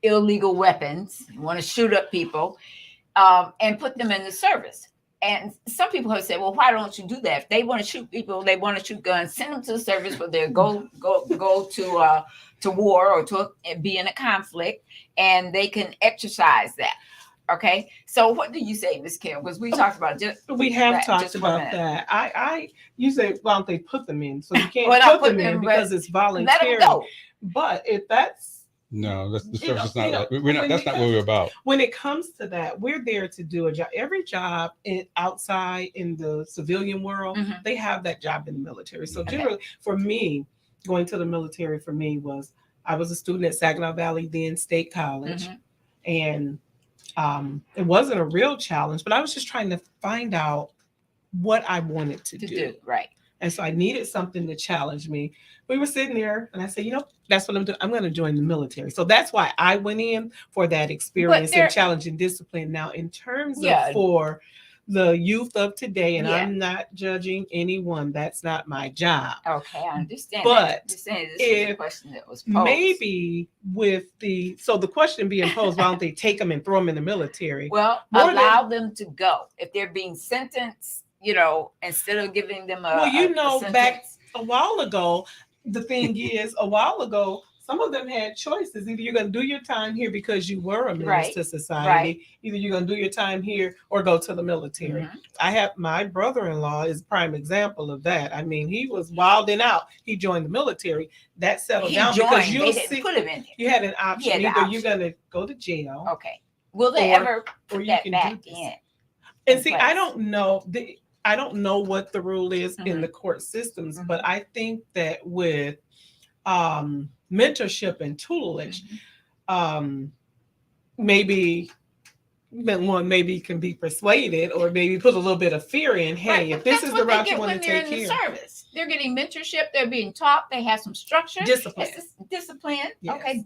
S1: illegal weapons, want to shoot up people, and put them in the service. And some people have said, well, why don't you do that? If they want to shoot people, they want to shoot guns, send them to the service where they go to war or to be in a conflict, and they can exercise that. Okay. So what do you say, Ms. Kim? Because we talked about
S2: we have talked about that. You say, why don't they put them in? So you can't put them in because it's voluntary.
S1: Let them go.
S2: But if that's
S3: no, that's the service is not like we're not. That's not what we're about.
S2: When it comes to that, we're there to do a job. Every job outside in the civilian world, they have that job in the military. So generally, for me, going to the military for me was I was a student at Saginaw Valley then State College, and it wasn't a real challenge, but I was just trying to find out what I wanted to do.
S1: Right.
S2: And so I needed something to challenge me. We were sitting there and I said, that's what I'm doing. I'm going to join the military. So that's why I went in for that experience and challenge and discipline. Now, in terms of for the youth of today, and I'm not judging anyone, that's not my job.
S1: Okay, I understand.
S2: But
S1: this is a question that was posed.
S2: Maybe so the question being posed, why don't they take them and throw them in the military?
S1: Well, allow them to go. If they're being sentenced, instead of giving them
S2: back a while ago, the thing is, some of them had choices. Either you're going to do your time here because you were a menace to society. Either you're going to do your time here or go to the military. I have my brother-in-law is a prime example of that. I mean, he was wilding out. He joined the military. That settled down because you
S1: put him in there.
S2: You had an option. Either you're going to go to jail.
S1: Okay. Will they ever put that back in?
S2: And see, I don't know. I don't know what the rule is in the court systems, but I think that with mentorship and tutelage, maybe one can be persuaded or maybe put a little bit of fear in. Hey, if this is the route you want to take here,
S1: service, they're getting mentorship. They're being taught. They have some structure, discipline. Yes. Okay.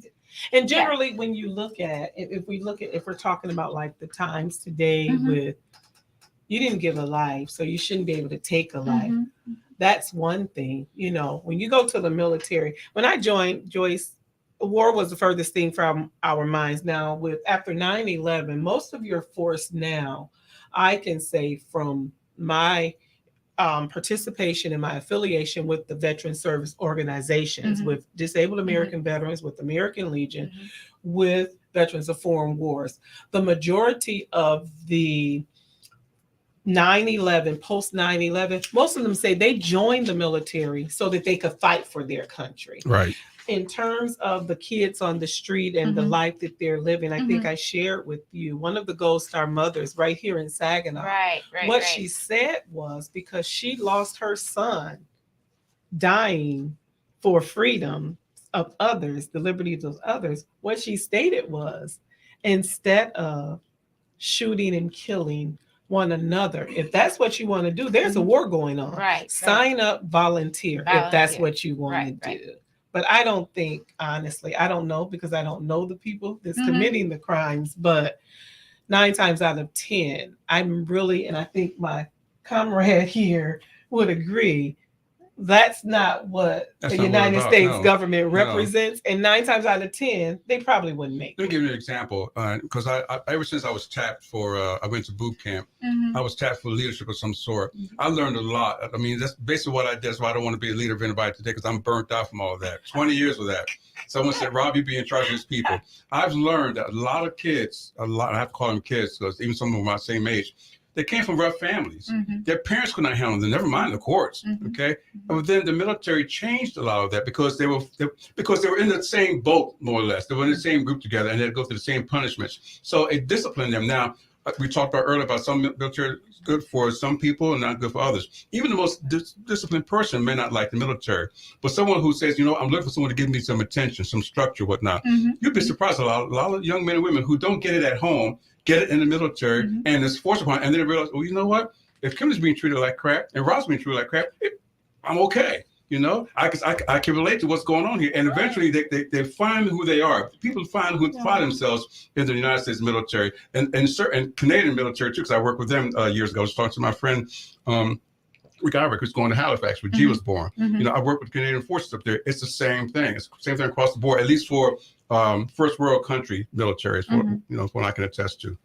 S2: And generally, when you look at if we're talking about like the times today with. You didn't give a life, so you shouldn't be able to take a life. That's one thing. When you go to the military, when I joined, Joyce, war was the furthest thing from our minds. Now, after 9/11, most of your force now, I can say from my participation and my affiliation with the veteran service organizations, with Disabled American Veterans, with American Legion, with Veterans of Foreign Wars, the majority of the 9/11, post 9/11, most of them say they joined the military so that they could fight for their country.
S3: Right.
S2: In terms of the kids on the street and the life that they're living, I think I shared with you one of the Gold Star mothers right here in Saginaw. What she said was because she lost her son dying for freedom of others, the liberties of others, what she stated was instead of shooting and killing one another, if that's what you want to do, there's a war going on. Sign up, volunteer if that's what you want to do. But I don't think, honestly, I don't know because I don't know the people that's committing the crimes, but 9 times out of 10, I'm really, and I think my comrade here would agree, that's not what the United States government represents. And 9 times out of 10, they probably wouldn't make it.
S3: Let me give you an example. Because I ever since I was tapped for, I went to boot camp, I was tapped for leadership of some sort. I learned a lot. I mean, that's basically what I did. That's why I don't want to be a leader of anybody today because I'm burnt out from all of that. 20 years of that. Someone said, Rob, you be in charge of these people. I've learned that a lot of kids, I have to call them kids because even some of them are my same age, they came from rough families.
S1: Mhm.
S3: Their parents could not handle them, never mind the courts.
S1: Mhm.
S3: Okay. But then the military changed a lot of that because they were in the same boat, more or less. They were in the same group together and they'd go through the same punishments. So it disciplined them. Now, we talked about earlier about some military is good for some people and not good for others. Even the most disciplined person may not like the military, but someone who says, I'm looking for someone to give me some attention, some structure, whatnot.
S1: Mhm.
S3: You'd be surprised. A lot of young men and women who don't get it at home get it in the military,
S1: Mhm.
S3: and it's forced upon, and then they realize, well, you know what? If Kim is being treated like crap and Rob's being treated like crap, I'm okay. I can relate to what's going on here. And eventually they find who they are. People find themselves in the United States military and certain Canadian military too, because I worked with them years ago. I was talking to my friend, Rick Iverick, who's going to Halifax, where G was born.
S1: Mhm.
S3: I worked with Canadian forces up there. It's the same thing. It's the same thing across the board, at least for first world country military, is what, what I can attest to.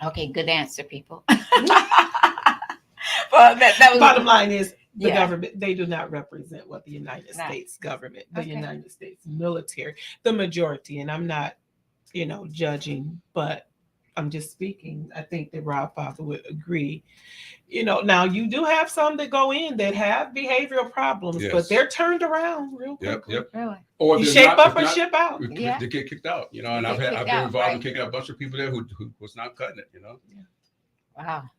S1: Okay, good answer, people. Well, that was
S2: Bottom line is the
S1: Yeah.
S2: government, they do not represent what the United
S1: Right.
S2: States government, the
S1: Okay.
S2: United States military, the majority. And I'm not, judging, but I'm just speaking. I think that Rob Father would agree. Now you do have some that go in that have behavioral problems,
S3: Yes.
S2: but they're turned around real
S3: Yep,
S2: quickly.
S3: yep.
S1: really.
S3: Or
S2: You
S3: they're
S2: shape
S3: not-
S2: up
S3: if
S2: or
S3: not,
S2: ship out.
S1: Yeah.
S3: They get kicked out, and
S1: They
S3: I've
S1: get
S3: been
S1: kicked out,
S3: involved in
S1: right.
S3: kicking out a bunch of people there who was not cutting it,
S1: Wow.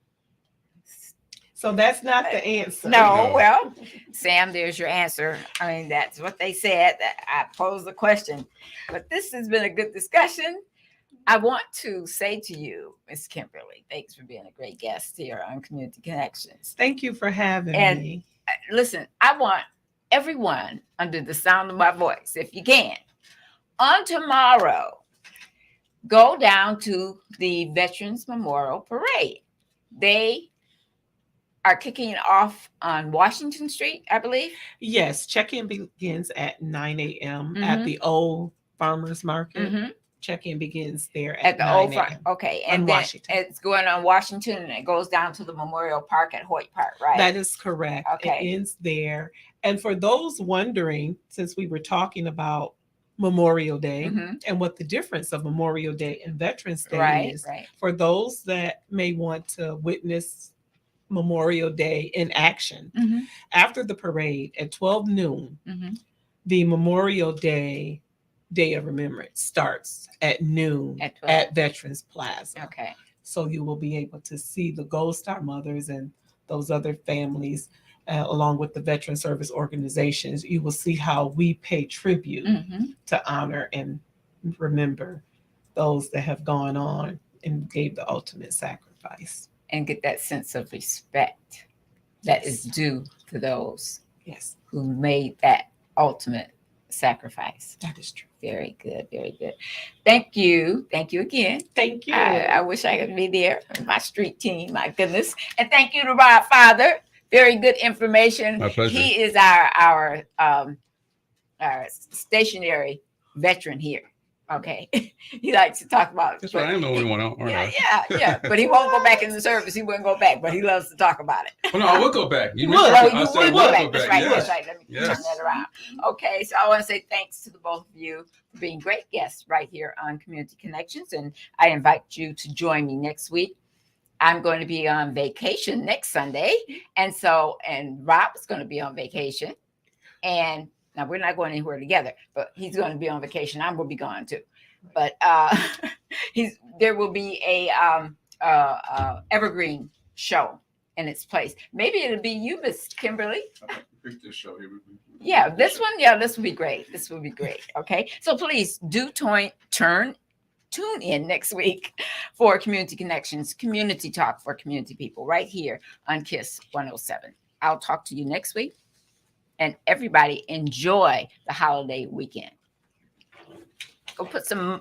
S2: So that's not the answer.
S1: No,
S3: No.
S1: well, Sam, there's your answer. I mean, that's what they said. That I posed the question, but this has been a good discussion. I want to say to you, Miss Kimberly, thanks for being a great guest here on Community Connections.
S2: Thank you for having
S1: And-
S2: me.
S1: Listen, I want everyone under the sound of my voice, if you can, on tomorrow, go down to the Veterans Memorial Parade. They are kicking it off on Washington Street, I believe.
S2: Yes, check-in begins at 9 a.m.
S1: Mhm.
S2: at the old farmers market.
S1: Mhm.
S2: Check-in begins there
S1: At the
S2: 9
S1: old
S2: a.m.
S1: front. Okay.
S2: On
S1: And then
S2: Washington.
S1: it's going on Washington and it goes down to the Memorial Park at Hoyt Park, right?
S2: That is correct.
S1: Okay.
S2: It ends there. And for those wondering, since we were talking about Memorial Day
S1: Mhm.
S2: and what the difference of Memorial Day and Veterans Day
S1: Right,
S2: is,
S1: right.
S2: for those that may want to witness Memorial Day in action,
S1: Mhm.
S2: after the parade at 12 noon,
S1: Mhm.
S2: the Memorial Day of Remembrance starts at noon
S1: At 12.
S2: at Veterans Plaza.
S1: Okay.
S2: So you will be able to see the Gold Star mothers and those other families, along with the veteran service organizations. You will see how we pay tribute
S1: Mhm.
S2: to honor and remember those that have gone on and gave the ultimate sacrifice.
S1: And get that sense of respect that is due to those
S2: Yes,
S1: who made that ultimate sacrifice.
S2: that is true.
S1: Very good, very good. Thank you. Thank you again.
S2: Thank you.
S1: I wish I could be there. My street team, my goodness. And thank you to Rob Father. Very good information.
S3: My pleasure.
S1: He is our stationary veteran here. Okay. He likes to talk about
S3: That's right. I am the only one, aren't I?
S1: Yeah. But he won't go back in the service. He wouldn't go back, but he loves to talk about it.
S3: Oh, no, I will go back. You
S2: Would.
S3: mentioned-
S2: Oh,
S3: I
S1: you
S3: said
S1: would
S3: I
S1: go
S3: will
S1: back. That's right.
S3: Yes.
S1: That's right. Let me turn
S3: Yes.
S1: that around. Okay, so I want to say thanks to the both of you for being great guests right here on Community Connections, and I invite you to join me next week. I'm going to be on vacation next Sunday, and Rob is going to be on vacation, and now we're not going anywhere together, but he's going to be on vacation. I'm going to be gone too, but there will be a evergreen show in its place. Maybe it'll be you, Miss Kimberly.
S3: Pick this show here.
S1: Yeah, this one. Yeah, this will be great. This will be great. Okay, so please do tune in next week for Community Connections, community talk for community people, right here on KISS 107. I'll talk to you next week, and everybody enjoy the holiday weekend. Go put some